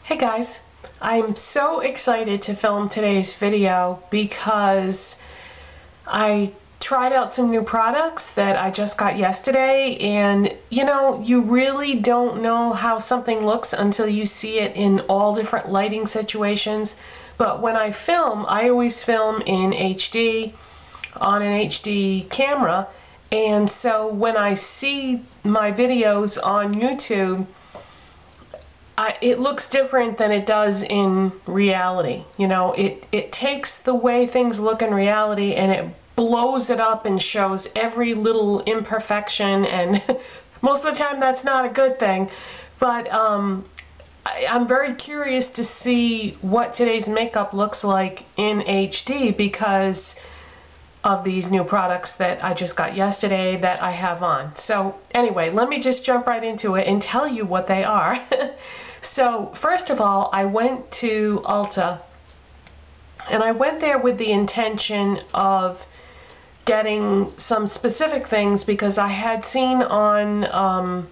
Hey guys, I'm so excited to film today's video because I tried out some new products that I just got yesterday, and you know, you really don't know how something looks until you see it in all different lighting situations. But when I film, I always film in HD on an HD camera, and so when I see my videos on YouTube, it looks different than it does in reality. You know, it takes the way things look in reality and it blows it up and shows every little imperfection, and most of the time that's not a good thing. But I'm very curious to see what today's makeup looks like in HD because of these new products that I just got yesterday that I have on. So anyway, let me just jump right into it and tell you what they are. So first of all, I went to Ulta, and I went there with the intention of getting some specific things because I had seen on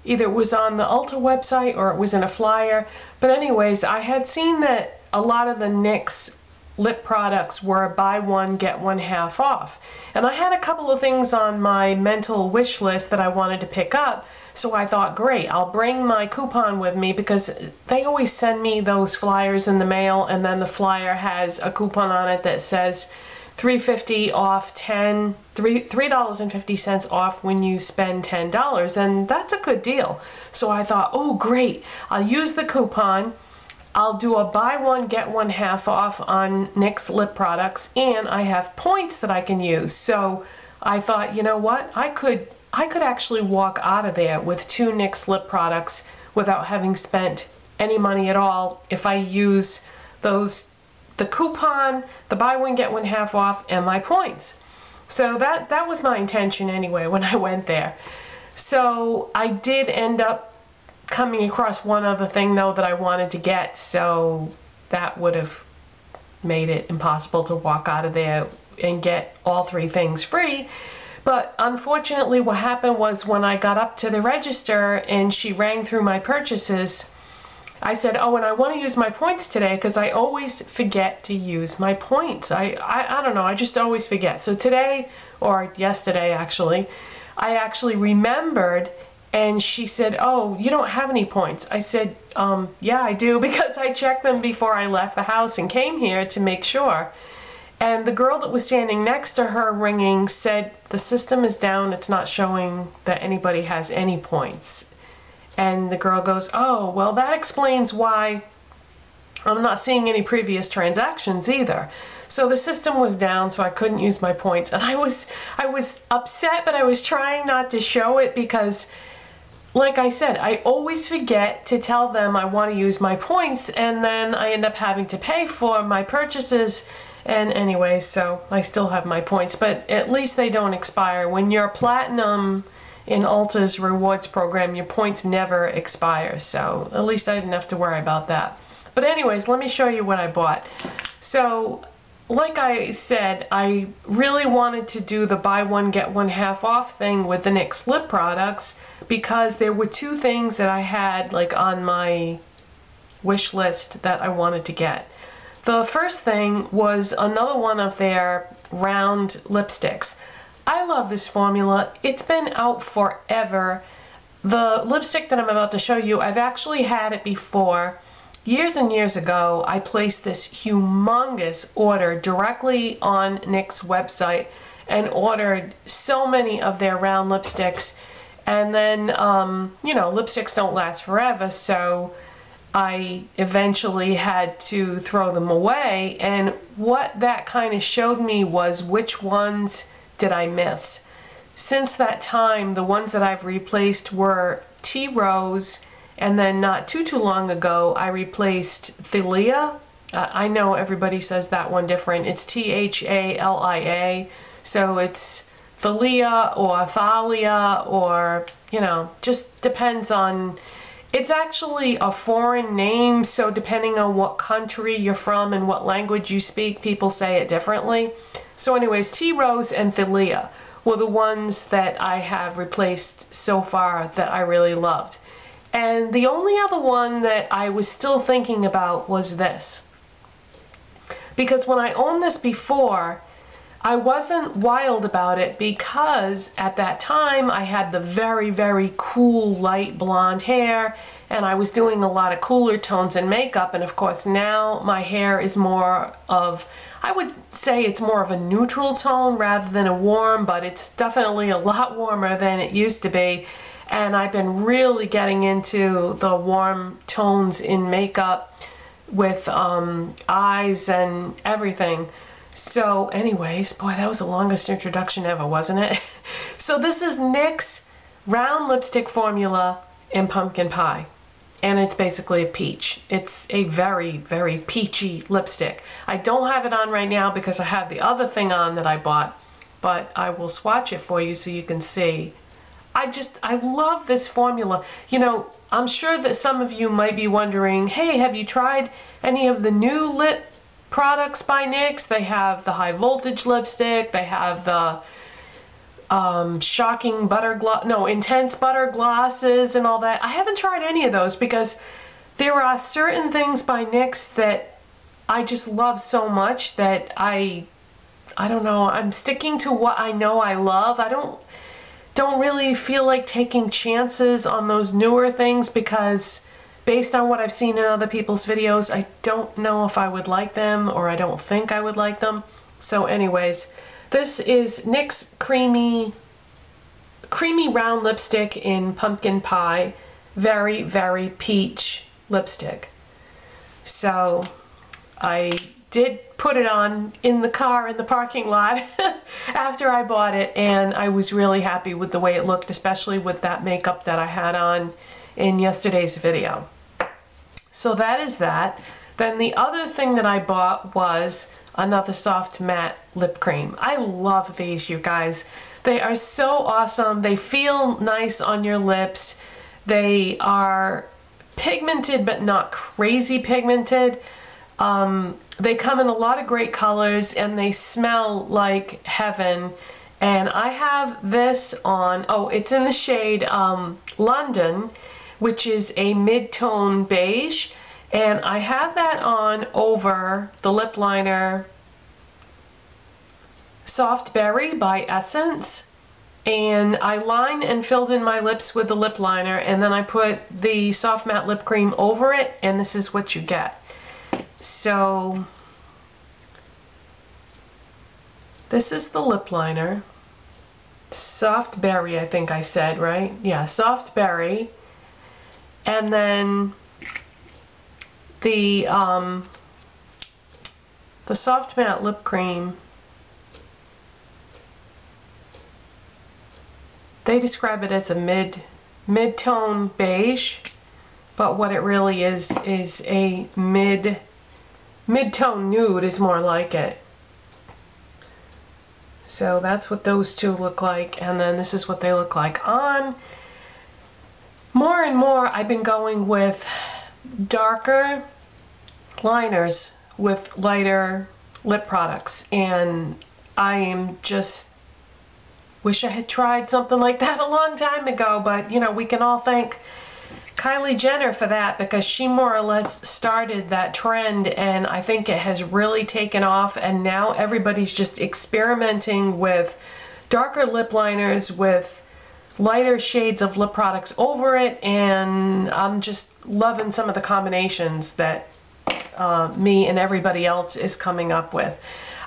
either it was on the Ulta website or it was in a flyer, but anyways, I had seen that a lot of the NYX lip products were buy one get one half off, and I had a couple of things on my mental wish list that I wanted to pick up. So I thought, great, I'll bring my coupon with me because they always send me those flyers in the mail, and then the flyer has a coupon on it that says $3.50 off $3.50 off when you spend $10, and that's a good deal. So I thought, oh great, I'll use the coupon, I'll do a buy one get one half off on NYX lip products, and I have points that I can use. So I thought, you know what, I could actually walk out of there with 2 NYX lip products without having spent any money at all if I use the coupon, the buy one get one half off, and my points. So that was my intention anyway when I went there. So I did end up coming across one other thing though that I wanted to get, so that would have made it impossible to walk out of there and get all 3 things free. But unfortunately what happened was when I got up to the register and she rang through my purchases, I said, oh, and I want to use my points today because I always forget to use my points. I don't know, I just always forget. So today, or yesterday actually, I actually remembered, and she said, oh, you don't have any points. I said, yeah, I do, because I checked them before I left the house and came here to make sure. And the girl that was standing next to her ringing said, the system is down, it's not showing that anybody has any points. And the girl goes, oh, well, that explains why I'm not seeing any previous transactions either. So the system was down, so I couldn't use my points. And I was upset, but I was trying not to show it because, like I said, I always forget to tell them I want to use my points, and then I end up having to pay for my purchases. And anyway, so I still have my points, but at least they don't expire. When you're platinum in Ulta's rewards program, your points never expire, so at least I didn't have to worry about that. But anyways, let me show you what I bought. So like I said, I really wanted to do the buy one get one half off thing with the NYX lip products because there were 2 things that I had like on my wish list that I wanted to get. The first thing was another one of their round lipsticks. I love this formula. It's been out forever. The lipstick that I'm about to show you, I've actually had it before. Years and years ago, I placed this humongous order directly on NYX website and ordered so many of their round lipsticks. And then, you know, lipsticks don't last forever, so I eventually had to throw them away, and what that kind of showed me was which ones did I miss. Since that time, the ones that I've replaced were Tea Rose, and then not too long ago I replaced Thalia. I know everybody says that one different. It's Thalia, so it's Thalia or Thalia, or, you know, just depends on. It's actually a foreign name, so depending on what country you're from and what language you speak, people say it differently. So anyways, Tea Rose and Thalia were the ones that I have replaced so far that I really loved. And the only other one that I was still thinking about was this. Because when I owned this before, I wasn't wild about it because at that time I had the very, very cool light blonde hair and I was doing a lot of cooler tones in makeup, and of course now my hair is more of, I would say it's more of a neutral tone rather than a warm, but it's definitely a lot warmer than it used to be, and I've been really getting into the warm tones in makeup with eyes and everything. So anyways, boy, that was the longest introduction ever, wasn't it? So this is NYX Round Lipstick Formula in Pumpkin Pie. And it's basically a peach. It's a very, very peachy lipstick. I don't have it on right now because I have the other thing on that I bought, but I will swatch it for you so you can see. I love this formula. You know, I'm sure that some of you might be wondering, hey, have you tried any of the new lip products by NYX? They have the high voltage lipstick, they have the shocking butter gloss, no, intense butter glosses and all that. I haven't tried any of those because there are certain things by NYX that I just love so much that I don't know, I'm sticking to what I know I love. I don't really feel like taking chances on those newer things because based on what I've seen in other people's videos, I don't know if I would like them, or I don't think I would like them. So anyways, this is NYX Creamy Round Lipstick in Pumpkin Pie. Very, very peach lipstick. So I did put it on in the car in the parking lot after I bought it, and I was really happy with the way it looked, especially with that makeup that I had on in yesterday's video. So that is that. Then the other thing that I bought was another soft matte lip cream. I love these, you guys. They are so awesome. They feel nice on your lips. They are pigmented but not crazy pigmented. They come in a lot of great colors and they smell like heaven. And I have this on, oh, it's in the shade London, which is a mid-tone beige, and I have that on over the lip liner Soft Berry by Essence, and I line and filled in my lips with the lip liner, and then I put the soft matte lip cream over it, and this is what you get. So this is the lip liner, Soft Berry, I think I said, right? Yeah, Soft Berry. And then the soft matte lip cream, they describe it as a mid-tone beige, but what it really is a mid-tone nude is more like it. So that's what those two look like, and then this is what they look like on. More and more I've been going with darker liners with lighter lip products, and I am just wish I had tried something like that a long time ago, but you know, we can all thank Kylie Jenner for that because she more or less started that trend, and I think it has really taken off, and now everybody's just experimenting with darker lip liners with lighter shades of lip products over it, and I'm just loving some of the combinations that me and everybody else is coming up with.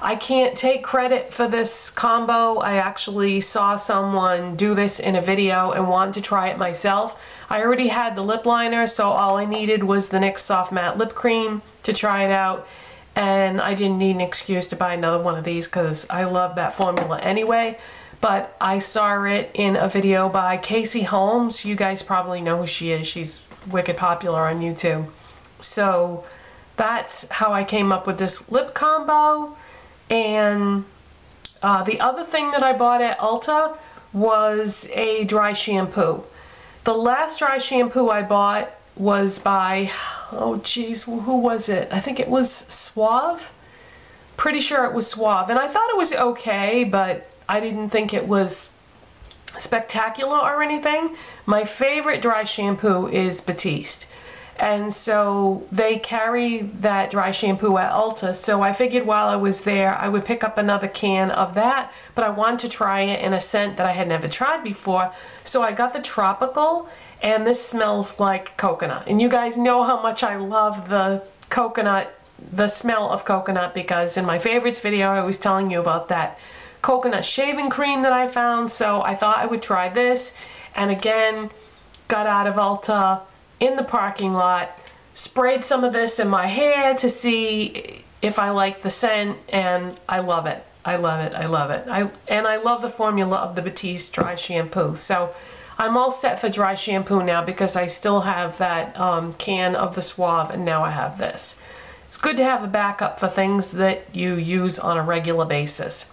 I can't take credit for this combo. I actually saw someone do this in a video and wanted to try it myself. I already had the lip liner, so all I needed was the NYX Soft Matte Lip Cream to try it out, and I didn't need an excuse to buy another one of these because I love that formula anyway. But I saw it in a video by Casey Holmes. You guys probably know who she is. She's wicked popular on YouTube. So that's how I came up with this lip combo. And the other thing that I bought at Ulta was a dry shampoo. The last dry shampoo I bought was by, oh geez, who was it? I think it was Suave. Pretty sure it was Suave. And I thought it was okay, but I didn't think it was spectacular or anything. My favorite dry shampoo is Batiste. And so they carry that dry shampoo at Ulta, so I figured while I was there I would pick up another can of that, but I wanted to try it in a scent that I had never tried before. So I got the Tropical, and this smells like coconut. And you guys know how much I love the coconut, the smell of coconut, because in my favorites video I was telling you about that coconut shaving cream that I found. So I thought I would try this, and again, got out of Ulta in the parking lot, sprayed some of this in my hair to see if I like the scent, and I love it. I love it. I love it. And I love the formula of the Batiste dry shampoo. So I'm all set for dry shampoo now because I still have that can of the Suave, and now I have this. It's good to have a backup for things that you use on a regular basis.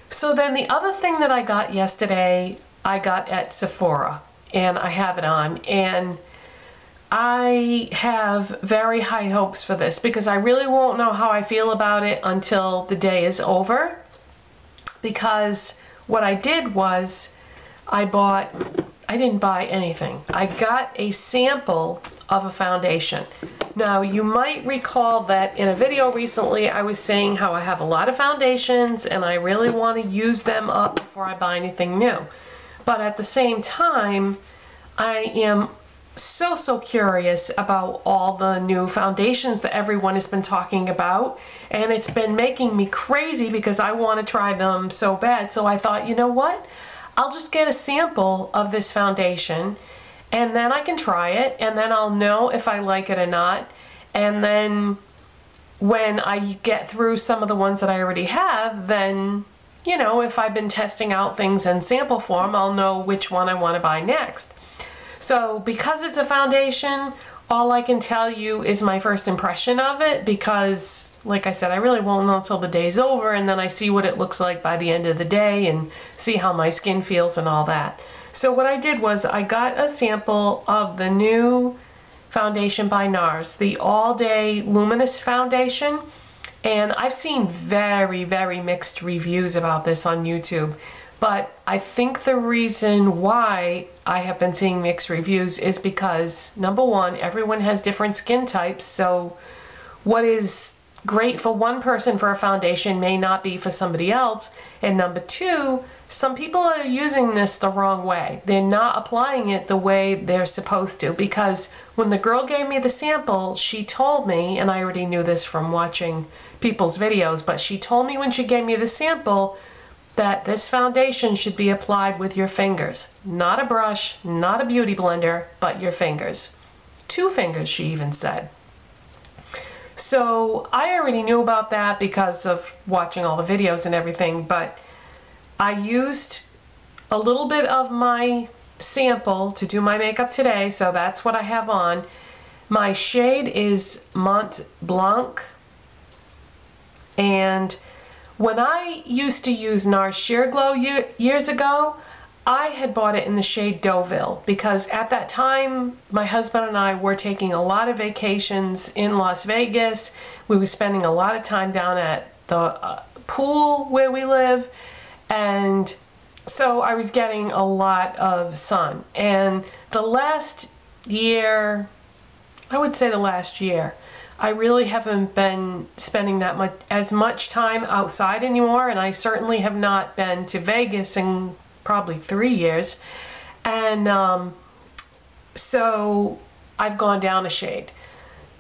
So then the other thing that I got yesterday, I got at Sephora, and I have it on, and I have very high hopes for this because I really won't know how I feel about it until the day is over. Because what I did was I didn't buy anything. I got a sample of a foundation. Now you might recall that in a video recently I was saying how I have a lot of foundations and I really want to use them up before I buy anything new. But at the same time, I am so curious about all the new foundations that everyone has been talking about, and it's been making me crazy because I want to try them so bad. So I thought, you know what, I'll just get a sample of this foundation and then I can try it, and then I'll know if I like it or not. And then when I get through some of the ones that I already have, then, you know, if I've been testing out things in sample form, I'll know which one I want to buy next. So because it's a foundation, all I can tell you is my first impression of it, because like I said, I really won't know until the day's over, and then I see what it looks like by the end of the day and see how my skin feels and all that. So what I did was I got a sample of the new foundation by NARS, the All Day Luminous foundation, and I've seen very mixed reviews about this on YouTube. But I think the reason why I have been seeing mixed reviews is because, number one, everyone has different skin types, so what is great for one person for a foundation may not be for somebody else. And number two, some people are using this the wrong way. They're not applying it the way they're supposed to, because when the girl gave me the sample, she told me, and I already knew this from watching people's videos, but she told me when she gave me the sample that this foundation should be applied with your fingers. Not a brush, not a beauty blender, but your fingers. 2 fingers, she even said. So I already knew about that because of watching all the videos and everything, but I used a little bit of my sample to do my makeup today, so that's what I have on. My shade is Mont Blanc, and when I used to use NARS Sheer Glow years ago, I had bought it in the shade Deauville because at that time my husband and I were taking a lot of vacations in Las Vegas. We were spending a lot of time down at the pool where we live, and so I was getting a lot of sun. And the last year, I would say the last year, I really haven't been spending as much time outside anymore, and I certainly have not been to Vegas in probably 3 years. And so I've gone down a shade.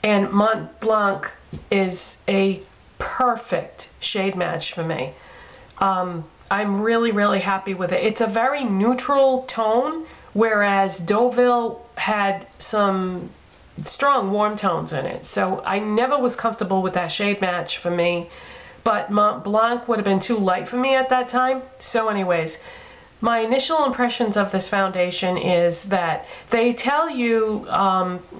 And Mont Blanc is a perfect shade match for me. I'm really happy with it. It's a very neutral tone, whereas Deauville had some strong warm tones in it. So I never was comfortable with that shade match for me, but Mont Blanc would have been too light for me at that time. So anyways, my initial impressions of this foundation is that they tell you,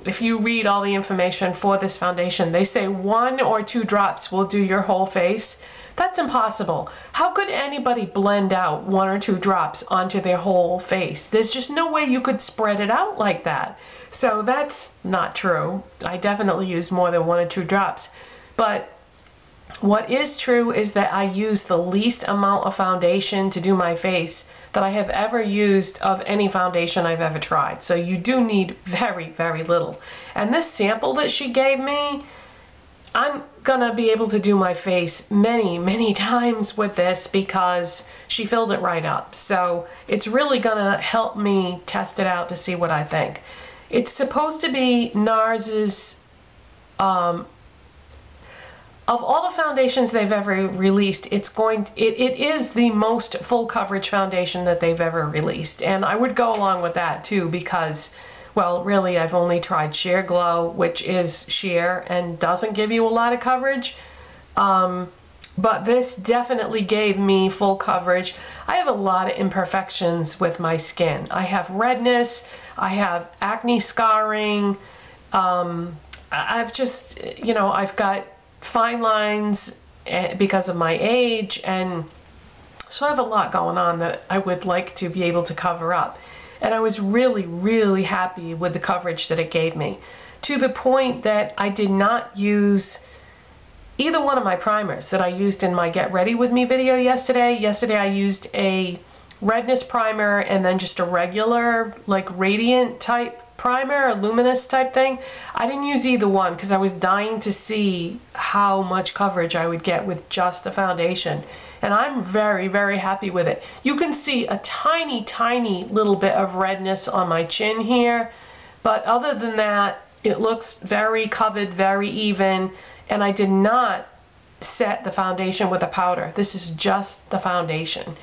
if you read all the information for this foundation, they say 1 or 2 drops will do your whole face. That's impossible. How could anybody blend out 1 or 2 drops onto their whole face? There's just no way you could spread it out like that. So that's not true. I definitely use more than 1 or 2 drops. But What is true is that I use the least amount of foundation to do my face that I have ever used of any foundation I've ever tried. So you do need very, very little. And this sample that she gave me, I'm gonna be able to do my face many, many times with this because she filled it right up. So it's really gonna help me test it out to see what I think. It's supposed to be NARS's, of all the foundations they've ever released, it is the most full coverage foundation that they've ever released. And I would go along with that too because, well, really I've only tried Sheer Glow, which is sheer and doesn't give you a lot of coverage. But this definitely gave me full coverage. I have a lot of imperfections with my skin. I have redness, I have acne scarring, I've just, you know, I've got fine lines because of my age, and so I have a lot going on that I would like to be able to cover up. And I was really, really happy with the coverage that it gave me, to the point that I did not use either one of my primers that I used in my Get Ready With Me video yesterday. Yesterday I used a redness primer and then just a regular, like, radiant type primer, a luminous type thing. I didn't use either one because I was dying to see how much coverage I would get with just the foundation. And I'm very, very happy with it. You can see a tiny, tiny little bit of redness on my chin here, but other than that, it looks very covered, very even, and I did not set the foundation with a powder. This is just the foundation.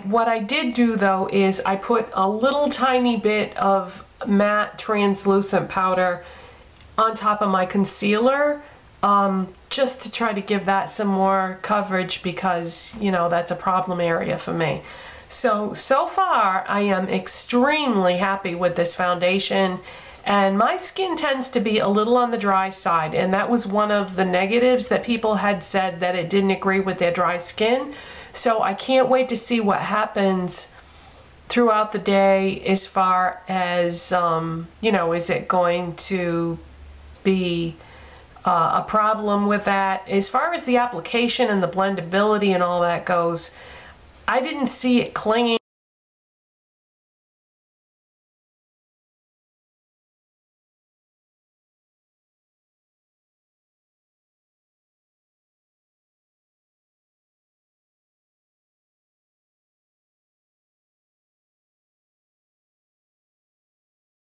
What I did do though is I put a little tiny bit of matte translucent powder on top of my concealer, just to try to give that some more coverage because, you know, that's a problem area for me. So far I am extremely happy with this foundation, and my skin tends to be a little on the dry side, and that was one of the negatives that people had said, that it didn't agree with their dry skin. So I can't wait to see what happens throughout the day as far as, you know, is it going to be a problem with that? As far as the application and the blendability and all that goes, I didn't see it clinging